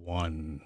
1.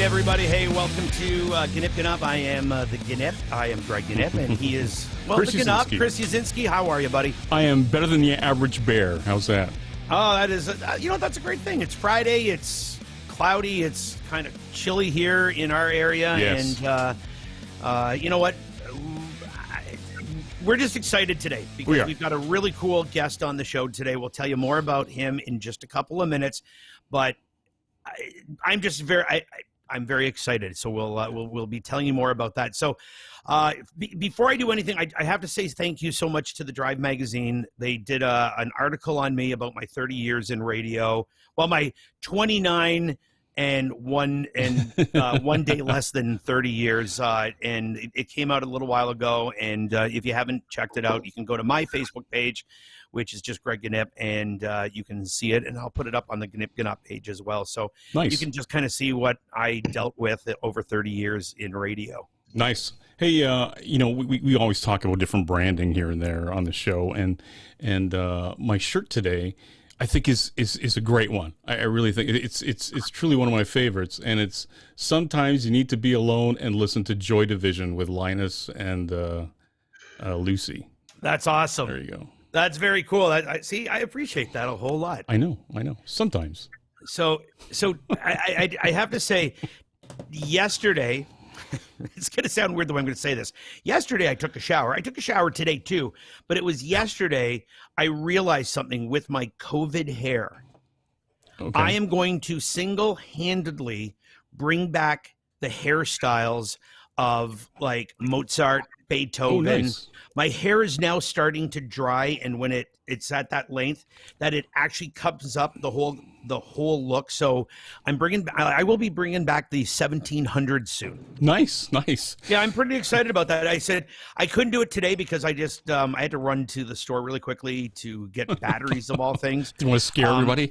Everybody, hey, welcome to Gnyp Gnop. I am the Gnyp. I am Greg Gnyp, and he is, well, Chris the Gnop, Chris Yazinski. How are you, buddy? I am better than the average bear. How's that? Oh, that is, that's a great thing. It's Friday. It's cloudy. It's kind of chilly here in our area. Yes. And you know what? We're just excited today because we've got a really cool guest on the show today. We'll tell you more about him in just a couple of minutes, but I'm just I'm very excited. So we'll be telling you more about that. So before I do anything, I have to say thank you so much to the Drive magazine. They did an article on me about my 30 years in radio. Well, my 29 and one day less than 30 years. And it came out a little while ago. And if you haven't checked it out, you can go to my Facebook page, which is just Greg Gnyp, and you can see it, and I'll put it up on the Gnyp Gnop page as well. So nice. You can just kind of see what I dealt with over 30 years in radio. Nice. Hey, we always talk about different branding here and there on the show, and my shirt today, I think is a great one. I really think it's truly one of my favorites, and it's Sometimes You Need to Be Alone and Listen to Joy Division with Linus and Lucy. That's awesome. There you go. That's very cool. I appreciate that a whole lot. I know. Sometimes. So I have to say, yesterday, it's going to sound weird the way I'm going to say this. Yesterday, I took a shower. I took a shower today too, but it was yesterday I realized something with my COVID hair. Okay. I am going to single-handedly bring back the hairstyles of like Mozart, Beethoven. Oh, nice. My hair is now starting to dry, and when it's at that length, that it actually comes up the whole look. So I will be bringing back the 1700s soon. Nice. Yeah, I'm pretty excited about that. I said I couldn't do it today because I just I had to run to the store really quickly to get batteries of all things. Didn't want to scare everybody.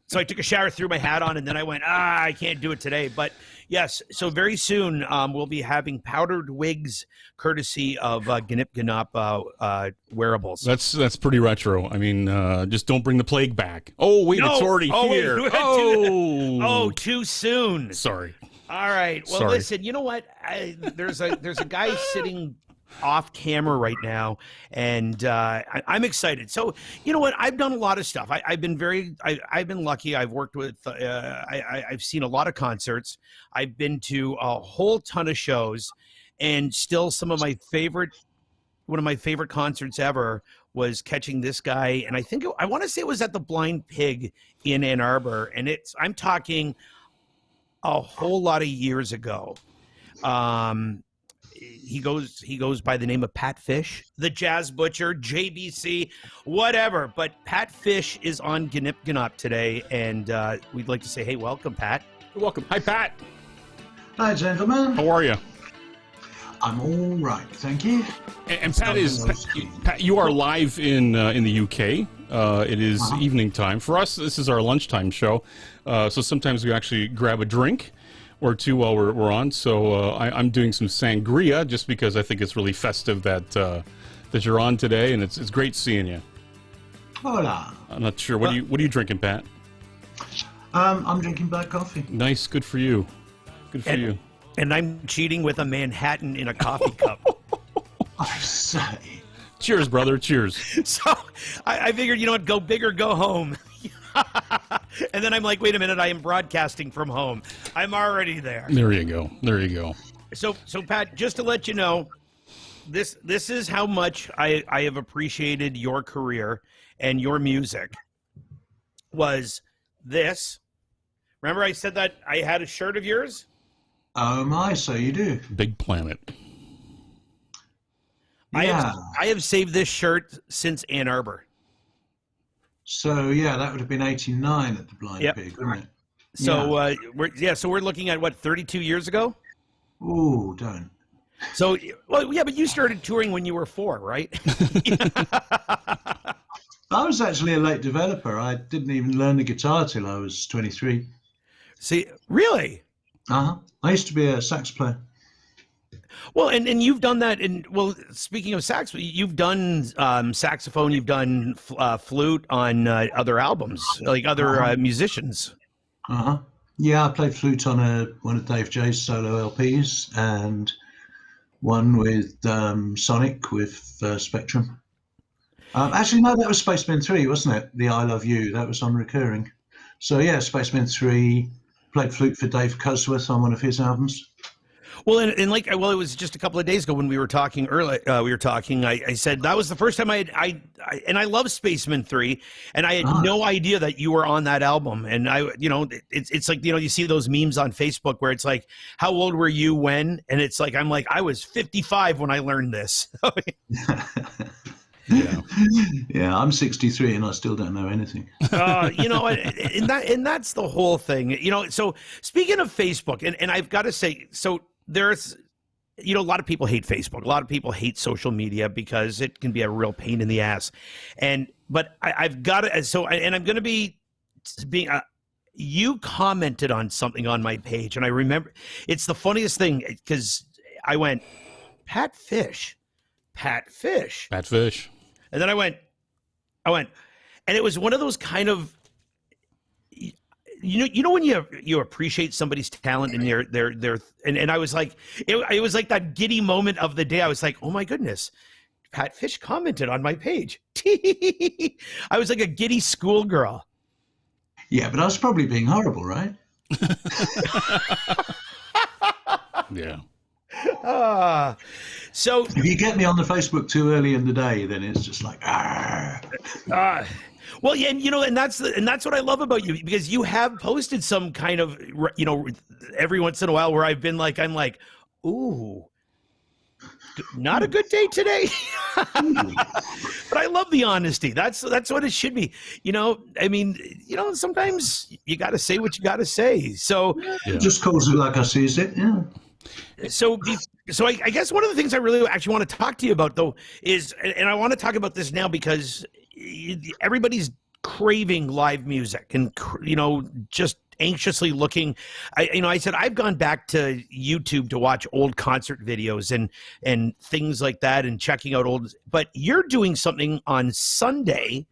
So I took a shower, threw my hat on, and then I went, I can't do it today. But yes, so very soon we'll be having powdered wigs courtesy of Gnyp Gnop wearables. That's pretty retro. I mean, just don't bring the plague back. Oh, wait, it's already here. Wait, too soon. Sorry. All right. Well, listen, you know what? There's a guy sitting off camera right now, and I'm excited. So you know what, I've done a lot of stuff. I've been lucky. I've worked with I've seen a lot of concerts. I've been to a whole ton of shows, and still one of my favorite concerts ever was catching this guy, and I want to say it was at the Blind Pig in Ann Arbor, and I'm talking a whole lot of years ago. He goes by the name of Pat Fish, the Jazz Butcher, JBC, whatever. But Pat Fish is on Gnyp Gnop today, and we'd like to say, hey, welcome, Pat. You're welcome. Hi, Pat. Hi, gentlemen. How are you? I'm all right, thank you. And Pat, you are live in the UK. It is evening time. For us, this is our lunchtime show. So sometimes we actually grab a drink or two while we're on. So I'm doing some sangria just because I think it's really festive that you're on today, and it's great seeing you. Hola. I'm not sure. What are you drinking, Pat? I'm drinking black coffee. Nice. Good for you. Good for you. And I'm cheating with a Manhattan in a coffee cup. I say. Cheers, brother. Cheers. So I figured, you know what, go big or go home. And then I'm like, wait a minute, I am broadcasting from home. I'm already there. There you go. So Pat, just to let you know, this is how much I have appreciated your career and your music. Was this. Remember I said that I had a shirt of yours? Oh my, so you do. Big Planet. Yeah. I have saved this shirt since Ann Arbor. So yeah, that would have been 89 at the Blind Pig, wouldn't it? So we're looking at what, 32 years ago? Ooh, don't. So well, yeah, but you started touring when you were 4, right? I was actually a late developer. I didn't even learn the guitar till I was 23. See, really? Uh-huh. I used to be a sax player. Well, and you've done that. And well, speaking of sax, you've done saxophone. You've done flute on other albums, like other musicians. Uh-huh. Yeah, I played flute on one of Dave J's solo LPs and one with Sonic with Spectrum. Actually, no, that was Spaceman 3, wasn't it? The I Love You, that was on recurring. So yeah, Spaceman 3, played flute for Dave Cosworth on one of his albums. Well, and like, well, it was just a couple of days ago when we were talking earlier. I said that was the first time I love Spaceman 3, and I had no idea that you were on that album. And it's like, you see those memes on Facebook where it's like, how old were you when? And it's like, I'm like, I was 55 when I learned this. Yeah, I'm 63 and I still don't know anything. And that's the whole thing. So speaking of Facebook, and I've got to say, so there's, a lot of people hate Facebook. A lot of people hate social media because it can be a real pain in the ass. But I've got to, and I'm going to be being, you commented on something on my page. And I remember, it's the funniest thing because I went, Pat Fish. And then I went, and it was one of those kind of, when you appreciate somebody's talent and and I was like, it was like that giddy moment of the day. I was like, oh my goodness, Pat Fish commented on my page. I was like a giddy schoolgirl. Yeah, but I was probably being horrible, right? Yeah. So if you get me on the Facebook too early in the day, then it's just like, well, yeah, and that's what I love about you, because you have posted some kind of, every once in a while where I'm like, ooh, not a good day today. But I love the honesty. That's what it should be. I mean, sometimes you got to say what you got to say. So just calls it like I sees it. Yeah. So I guess one of the things I really actually want to talk to you about, though, is, and I want to talk about this now because everybody's craving live music and, just anxiously looking. I said, I've gone back to YouTube to watch old concert videos and things like that and checking out but you're doing something on Sunday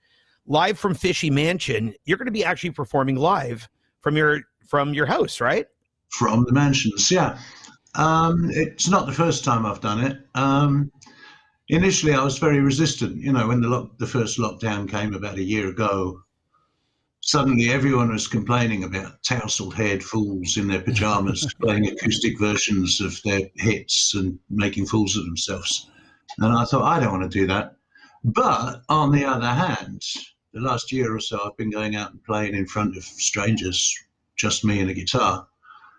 live from Fishy Mansion. You're going to be actually performing live from your house, right? From the mansions. Yeah. It's not the first time I've done it. Initially, I was very resistant. When the first lockdown came about a year ago, suddenly everyone was complaining about tousled-haired fools in their pajamas playing acoustic versions of their hits and making fools of themselves. And I thought, I don't want to do that. But on the other hand, the last year or so, I've been going out and playing in front of strangers, just me and a guitar.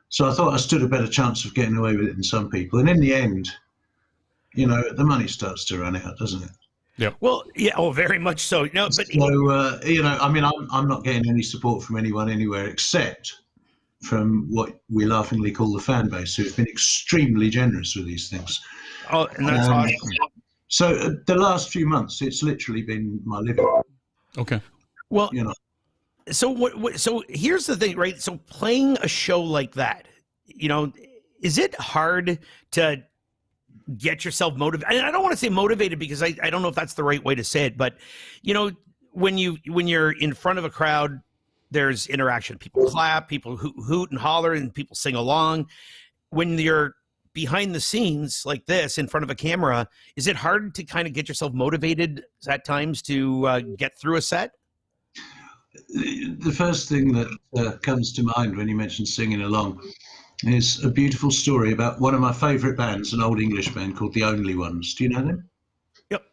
So I thought I stood a better chance of getting away with it than some people. And in the end, the money starts to run out, doesn't it? Yep. Well, yeah. Oh, very much so. No, but I mean, I'm not getting any support from anyone anywhere except from what we laughingly call the fan base, who've been extremely generous with these things. Oh, and that's awesome. So the last few months, it's literally been my living. Okay. Well, So here's the thing, right? So playing a show like that, is it hard to get yourself motivated? And I don't want to say motivated because I don't know if that's the right way to say it, but when you're in front of a crowd, there's interaction. People clap, people hoot and holler, and people sing along. When you're behind the scenes like this in front of a camera, is it hard to kind of get yourself motivated at times to get through a set? The first thing that comes to mind when you mention singing along is a beautiful story about one of my favourite bands, an old English band called The Only Ones. Do you know them? Yep.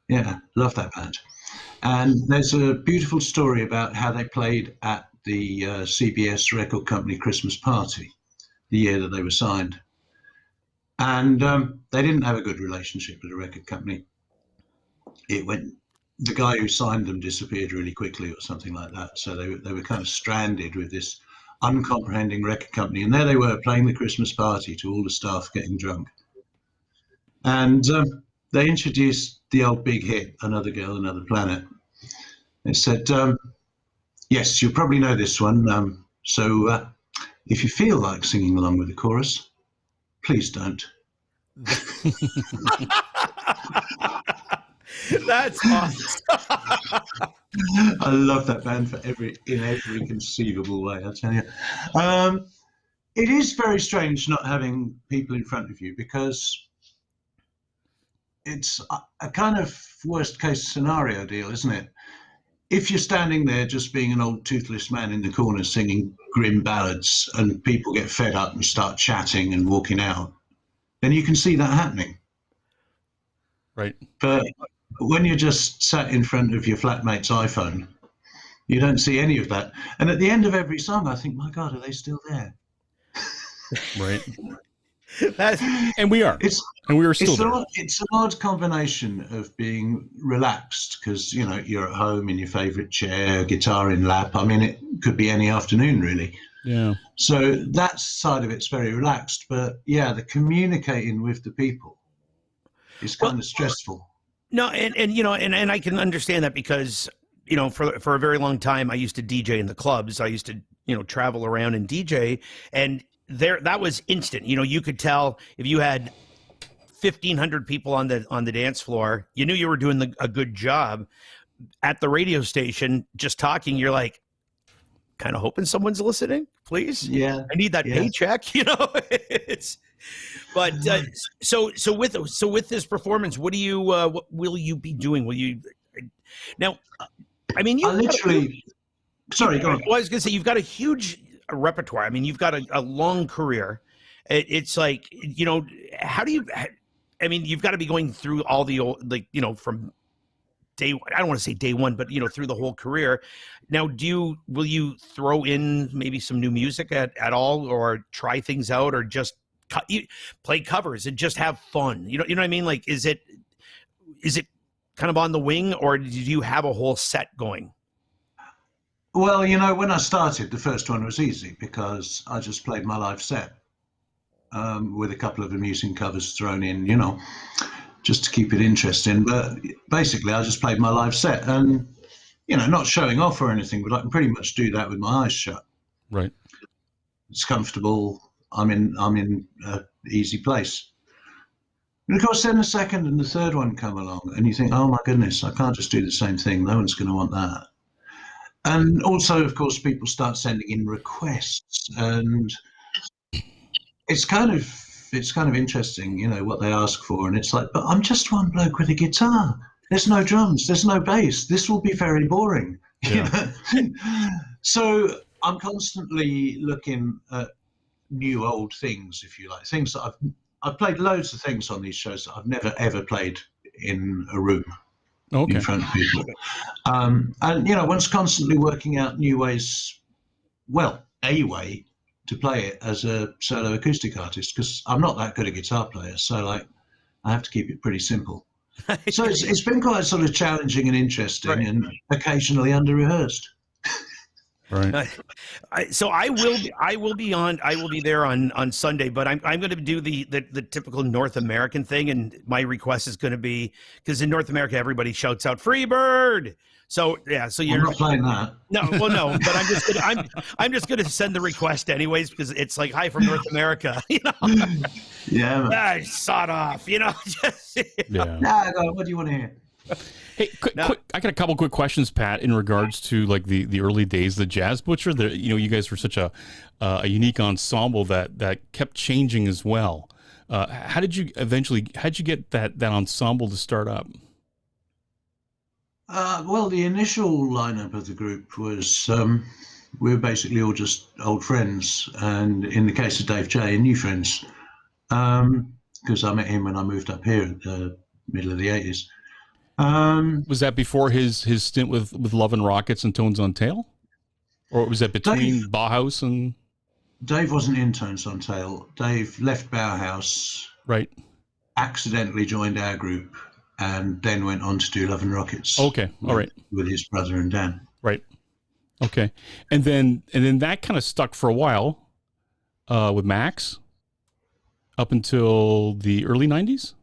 Yeah, love that band. And there's a beautiful story about how they played at the CBS record company Christmas party the year that they were signed. And they didn't have a good relationship with the record company. The guy who signed them disappeared really quickly or something like that. So they were kind of stranded with this uncomprehending record company. And there they were playing the Christmas party to all the staff getting drunk. And they introduced the old big hit, Another Girl, Another Planet. It said, yes, you'll probably know this one. So if you feel like singing along with the chorus, please don't. That's awesome. I love that band in every conceivable way, I tell you. It is very strange not having people in front of you, because it's a kind of worst case scenario deal, isn't it? If you're standing there just being an old toothless man in the corner singing grim ballads and people get fed up and start chatting and walking out, then you can see that happening. Right. But when you're just sat in front of your flatmate's iPhone, you don't see any of that. And at the end of every song, I think, my God, are they still there? Right. And we are. And we are still there. It's an odd combination of being relaxed, because, you know, you're at home in your favorite chair, guitar in lap. I mean, it could be any afternoon, really. Yeah. So that side of it's very relaxed. But yeah, the communicating with the people is kind of stressful. No, and you know, and I can understand that, because, you know, for a very long time I used to DJ in the clubs. I used to, you know, travel around and DJ, and that was instant. You know, you could tell if you had 1,500 people on the dance floor, you knew you were doing a good job. At the radio station, just talking, you're like, kind of hoping someone's listening, please. Yeah, I need that paycheck, you know. But so with this performance, what will you be doing? Will you now? I mean, Sorry, go on. Well, I was going to say, you've got a huge repertoire. I mean, you've got a long career. It's like, you know, how do you? I mean, you've got to be going through all the old, like, you know, from day. I don't want to say day one, but, you know, through the whole career. Now, will you throw in maybe some new music at all, or try things out, or just play covers and just have fun? You know what I mean? Like, is it kind of on the wing, or do you have a whole set going? Well, you know, when I started, the first one was easy, because I just played my live set with a couple of amusing covers thrown in, you know, just to keep it interesting. But basically, I just played my live set, and, you know, not showing off or anything, but I can pretty much do that with my eyes shut. Right. It's comfortable. I'm in an easy place. And of course, then the second and the third one come along, and you think, oh my goodness, I can't just do the same thing. No one's going to want that. And also, of course, people start sending in requests, and it's kind of interesting, you know, what they ask for. And it's like, but I'm just one bloke with a guitar. There's no drums, there's no bass. This will be very boring. Yeah. So I'm constantly looking at new old things, if you like, things that I've played loads of things on these shows that I've never ever played in a room. Okay. In front of people. And, you know, one's constantly working out new ways, well, a way to play it as a solo acoustic artist, because I'm not that good a guitar player. So, like, I have to keep it pretty simple. So it's been quite sort of challenging and interesting, right, and occasionally under-rehearsed. Right. So I will be there on Sunday, but I'm going to do the typical North American thing, and my request is going to be, because in North America everybody shouts out "Free Bird." So yeah, so you're I'm not playing that. No, well, no, but I'm just gonna send the request anyways, because it's like, hi from North America, you know. Yeah. Sawed off, you know. Yeah. Nah, what do you want to hear? Hey, quick, I got a couple quick questions, Pat, in regards to like the early days, the Jazz Butcher. You know, you guys were such a unique ensemble that kept changing as well. How did you get that ensemble to start up? Well, the initial lineup of the group was we were basically all just old friends, and in the case of Dave J, new friends, because I met him when I moved up here at the middle of the 80s. Was that before his stint with Love and Rockets and Tones on Tail, or was that between Bauhaus and? Dave wasn't in Tones on Tail. Dave left Bauhaus, right? Accidentally joined our group, and then went on to do Love and Rockets. Okay, all right. With his brother and Dan. Right. Okay, and then that kind of stuck for a while with Max up until the early 90s.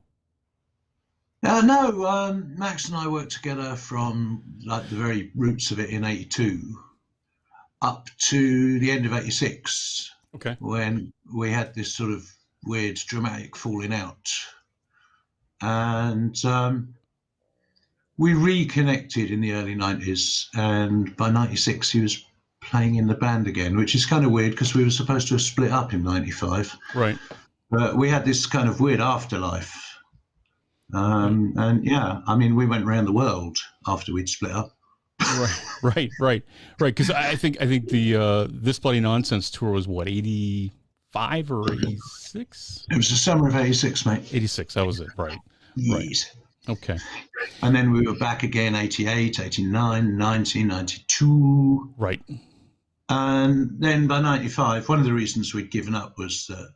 No, Max and I worked together from like the very roots of it in '82 up to the end of '86, Okay. when we had this sort of weird dramatic falling out. And we reconnected in the early '90s. And by '96, he was playing in the band again, which is kind of weird because we were supposed to have split up in '95. Right. But we had this kind of weird afterlife. Right. And yeah, I mean, we went around the world after we'd split up. Right. Right. Because I think the This Bloody Nonsense tour was what, 85 or 86? It was the summer of '86, mate. 86. That was it. Right. Yes. Okay. And then we were back again '88, '89, '90, '92. Right. And then by '95, one of the reasons we'd given up was that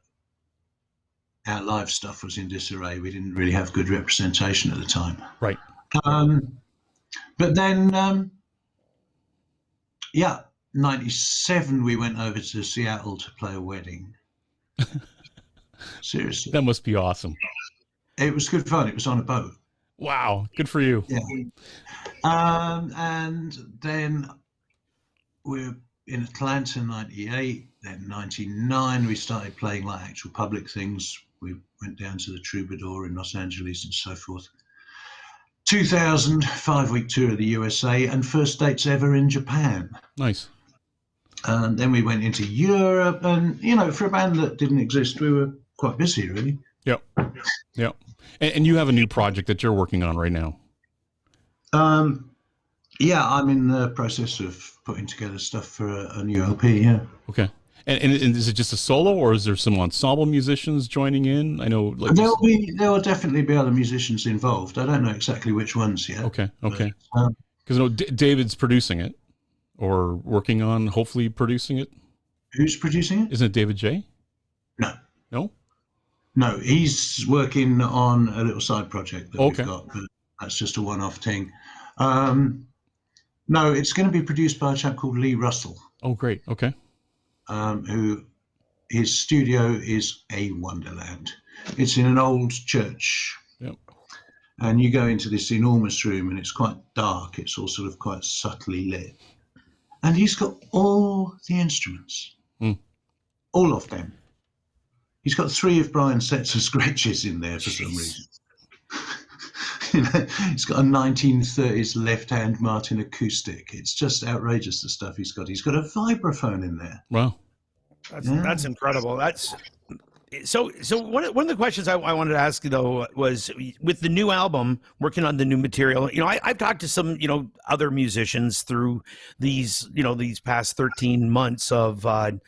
our live stuff was in disarray. We didn't really have good representation at the time. Right. But then, yeah, '97, we went over to Seattle to play a wedding. Seriously. That must be awesome. It was good fun. It was on a boat. Wow. Good for you. Yeah. And then we're in Atlanta '98. Then '99, we started playing like actual public things. We went down to the Troubadour in Los Angeles and so forth. 2000, 5-week tour of the USA and first dates ever in Japan. Nice. And then we went into Europe, and for a band that didn't exist, we were quite busy, really. Yep. And you have a new project that you're working on right now. Yeah, I'm in the process of putting together stuff for a new LP. Yeah. Okay. And is it just a solo, or is there some ensemble musicians joining in? I know, like there will definitely be other musicians involved. I don't know exactly which ones yet. Okay. Because But, David's producing it, or working on hopefully producing it. Who's producing it? Isn't it David J? No, No. he's working on a little side project that we've got, but that's just a one-off thing. No, it's going to be produced by a chap called Lee Russell. Oh, great. Okay. Who his studio is a wonderland. It's in an old church. Yep. And you go into this enormous room and it's quite dark. It's all sort of quite subtly lit. And he's got all the instruments. All of them. He's got 3 of Brian's sets of scratches in there for some reason. He's got a 1930s left-hand Martin acoustic. It's just outrageous, the stuff he's got. He's got a vibraphone in there. Wow. That's incredible. That's so one of the questions I wanted to ask you, though, was with the new album, working on the new material. I've talked to some other musicians through these past 13 months of the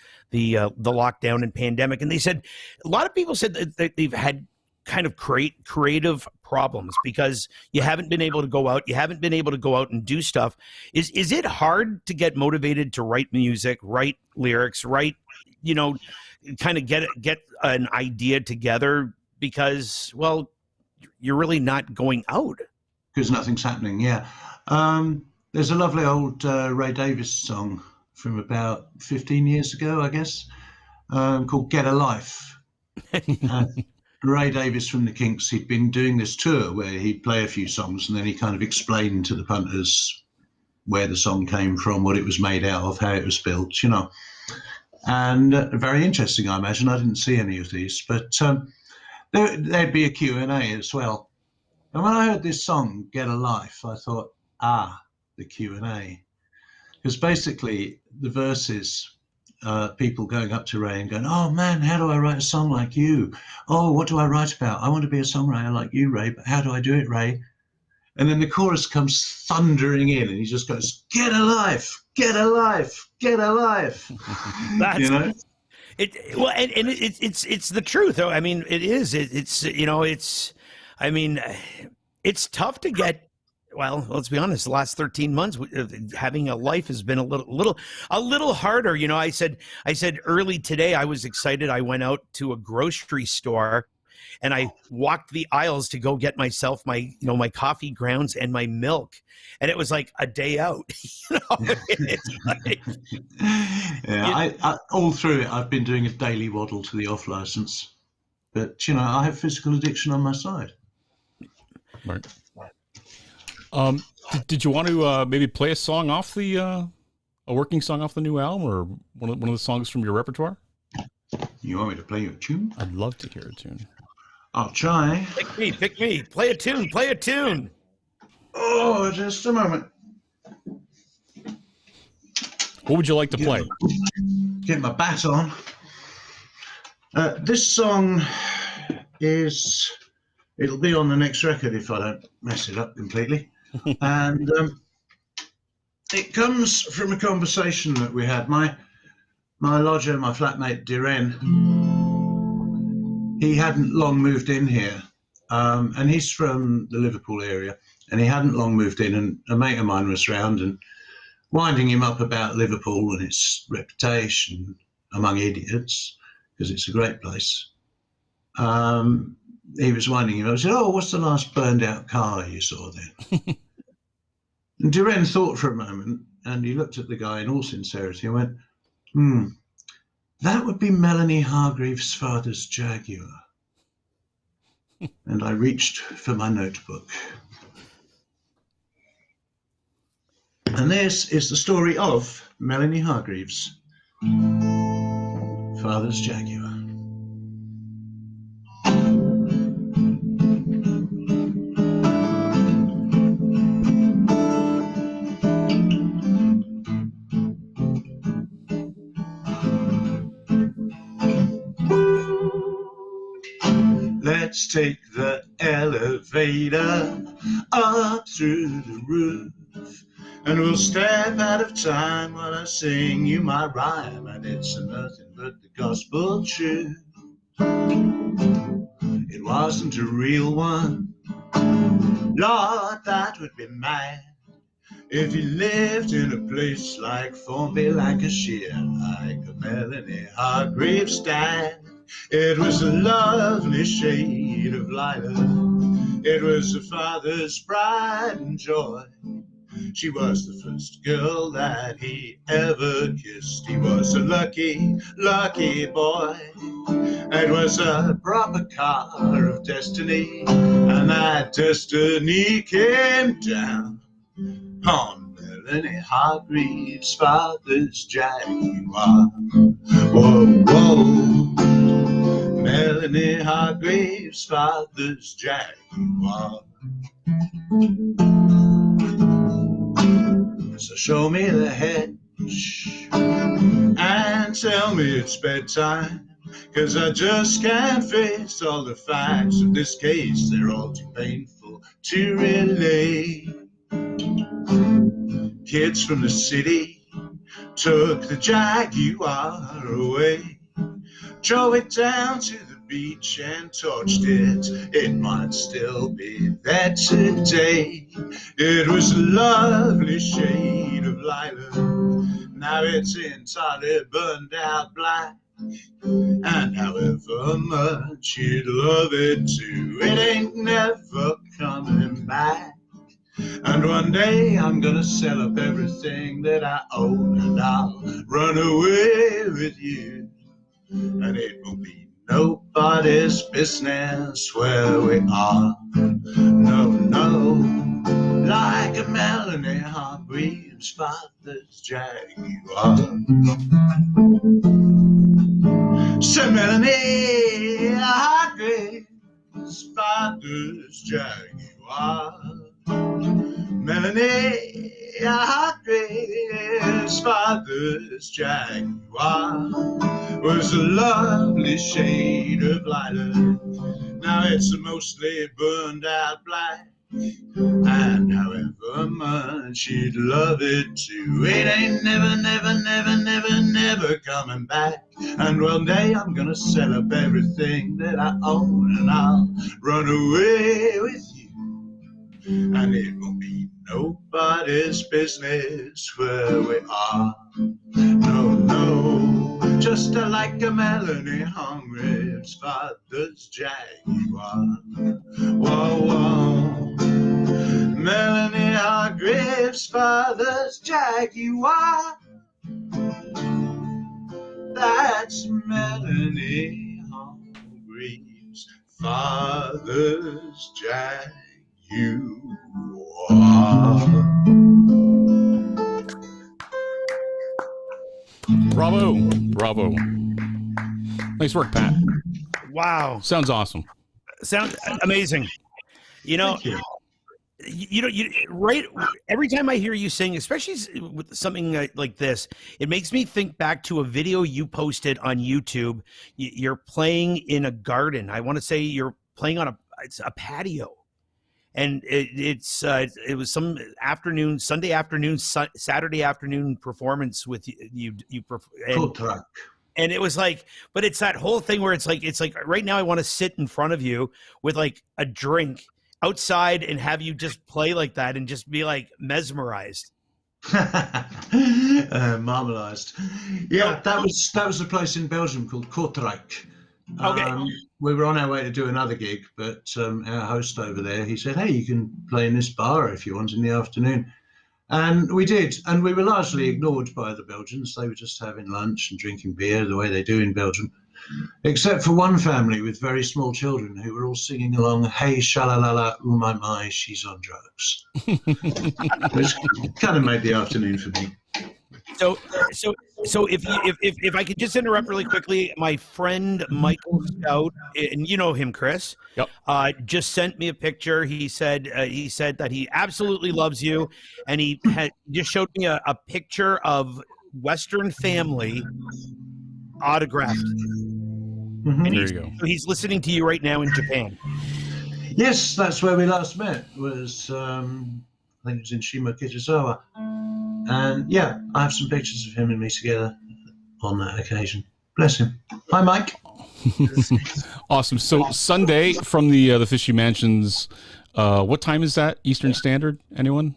lockdown and pandemic, and they said a lot of people said that they've had kind of creative problems because you haven't been able to go out, and do stuff. Is it hard to get motivated to write music, write lyrics, kind of get an idea together because, well, you're really not going out? Because nothing's happening, yeah. There's a lovely old Ray Davies song from about 15 years ago, I guess, called Get a Life. Ray Davies from the Kinks, he'd been doing this tour where he'd play a few songs and then he kind of explained to the punters where the song came from, what it was made out of, how it was built, And very interesting, I imagine. I didn't see any of these, but there'd be a Q&A as well. And when I heard this song, Get a Life, I thought, the Q&A. Because basically the verses, people going up to Ray and going, oh man, how do I write a song like you? Oh, what do I write about? I want to be a songwriter like you, Ray, but how do I do it, Ray? And then the chorus comes thundering in and he just goes, get a life, get a life, get a life. That's, it's the truth. I mean, it is. It's tough to get. Well, let's be honest. The last 13 months, having a life has been a little harder. I said early today, I was excited. I went out to a grocery store, and I walked the aisles to go get myself my coffee grounds and my milk, and it was like a day out. It's like, I all through it, I've been doing a daily waddle to the off license, but I have physical addiction on my side. Right. Did you want to maybe play a song off the a working song off the new album, or one of the songs from your repertoire? You want me to play you a tune? I'd love to hear a tune. I'll try. Pick me. Play a tune. Oh, just a moment. What would you like to play? Get my bat on. This song it'll be on the next record if I don't mess it up completely. And it comes from a conversation that we had. My lodger, my flatmate Diren, he hadn't long moved in here, and he's from the Liverpool area, and he hadn't long moved in, and a mate of mine was round and winding him up about Liverpool and its reputation among idiots, because it's a great place. He was winding him up. I said, "Oh, what's the last burned out car you saw then?" And Diren thought for a moment, and he looked at the guy in all sincerity and went, that would be Melanie Hargreaves' father's Jaguar. And I reached for my notebook. And this is the story of Melanie Hargreaves' father's Jaguar. Let's take the elevator up through the roof, and we'll step out of time while I sing you my rhyme, and it's nothing but the gospel truth. It wasn't a real one, Lord, that would be mad. If you lived in a place like Formby, Lancashire, like a Melanie Hargreaves dad, it was a lovely shade of lilac. It was a father's pride and joy. She was the first girl that he ever kissed. He was a lucky, lucky boy. It was a proper car of destiny, and that destiny came down on Melanie Hargreaves' father's Jaguar. Whoa, whoa, Melanie Hargreaves' father's Jaguar. So show me the hedge and tell me it's bedtime, 'cause I just can't face all the facts of this case. They're all too painful to relate. Kids from the city took the Jaguar away, drove it down to the beach and torched it. It might still be there today. It was a lovely shade of lilac. Now it's entirely burned out black. And however much you'd love it to, it ain't never coming back. And one day I'm gonna sell up everything that I own, and I'll run away with you. And it won't be nobody's business where we are. No, no, like a Melanie Hargreaves' father's Jaguar. So Melanie Hargreaves' father's Jaguar. Melanie Hargreaves' father's Jaguar was a lovely shade of lilac. Now it's mostly burned out black. And however much you'd love it to, it ain't never, never, never, never, never coming back. And one day I'm gonna sell up everything that I own, and I'll run away with you. And it won't be nobody's business where we are. No, no, just like a Melanie Hargreaves' father's Jaguar. Whoa, whoa, Melanie Hargreaves' father's Jaguar. That's Melanie Hargreaves' father's Jaguar. you are. Bravo. Bravo. Nice work, Pat. Wow. Sounds awesome. Sounds amazing. You know, Thank you. Right. Every time I hear you sing, especially with something like this, it makes me think back to a video you posted on YouTube. You're playing in a garden. I want to say you're playing on a patio, and it was some afternoon, Sunday afternoon, Saturday afternoon performance with you. And it was like, but it's that whole thing where it's like right now I want to sit in front of you with like a drink outside and have you just play like that and just be like mesmerized. Marmalized. Yeah, that was a place in Belgium called Kortrijk. Okay. We were on our way to do another gig, but our host over there, he said, hey, you can play in this bar if you want in the afternoon. And we did, and we were largely ignored by the Belgians. They were just having lunch and drinking beer the way they do in Belgium, except for one family with very small children who were all singing along, hey, shalalala, ooh my, she's on drugs. Which kind of made the afternoon for me. So if I could just interrupt really quickly, my friend Michael Scout, and you know him, Chris. Yep. Just sent me a picture. He said that he absolutely loves you, and he just showed me a picture of Western Family autographed. Mm-hmm. And There you go. So he's listening to you right now in Japan. Yes, that's where we last met. Was I think it was in Shimokitazawa. And yeah, I have some pictures of him and me together on that occasion. Bless him. Hi, Mike. Awesome. So Sunday from the Fishy Mansions. What time is that? Eastern Standard? Anyone?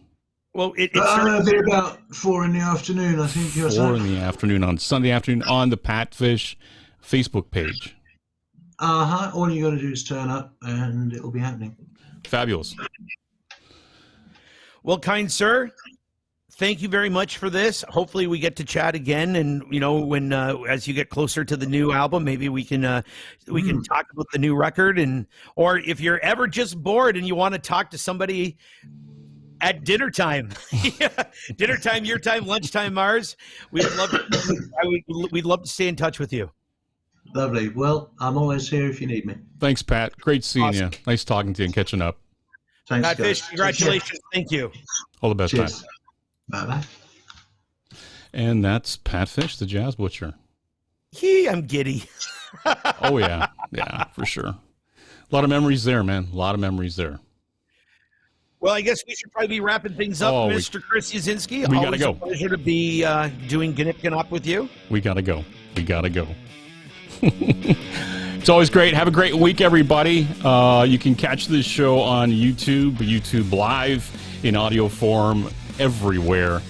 Well, It'll be about 4 in the afternoon, I think. 4 in the afternoon on Sunday afternoon on the Patfish Facebook page. All you got to do is turn up, and it'll be happening. Fabulous. Well, kind sir, thank you very much for this. Hopefully we get to chat again, and you know, when as you get closer to the new album, maybe we can talk about the new record, and or if you're ever just bored and you want to talk to somebody at dinner time, dinner time, your time, lunchtime, Mars, we'd love to stay in touch with you. Lovely. Well, I'm always here if you need me. Thanks, Pat. Great seeing Awesome. you. Nice talking to you and catching up. Thanks, Pat guys. Fish, congratulations. Thank you. All the best, Cheers. Pat. Bye-bye. And that's Pat Fish, the Jazz Butcher. I'm giddy. Oh, yeah. Yeah, for sure. A lot of memories there, man. A lot of memories there. Well, I guess we should probably be wrapping things up, Mr. Chris Yazinski. We Always gotta go. a pleasure to be doing Gnyp Gnop with you. We got to go. We got to go. It's always great. Have a great week, everybody. You can catch this show on YouTube Live in audio form everywhere.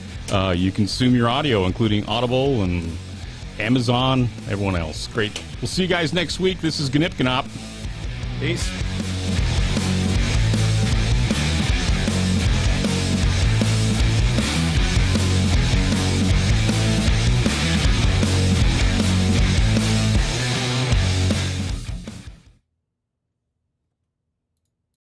You consume your audio, including Audible and Amazon, everyone else. Great. We'll see you guys next week. This is Gnyp Gnop. Peace.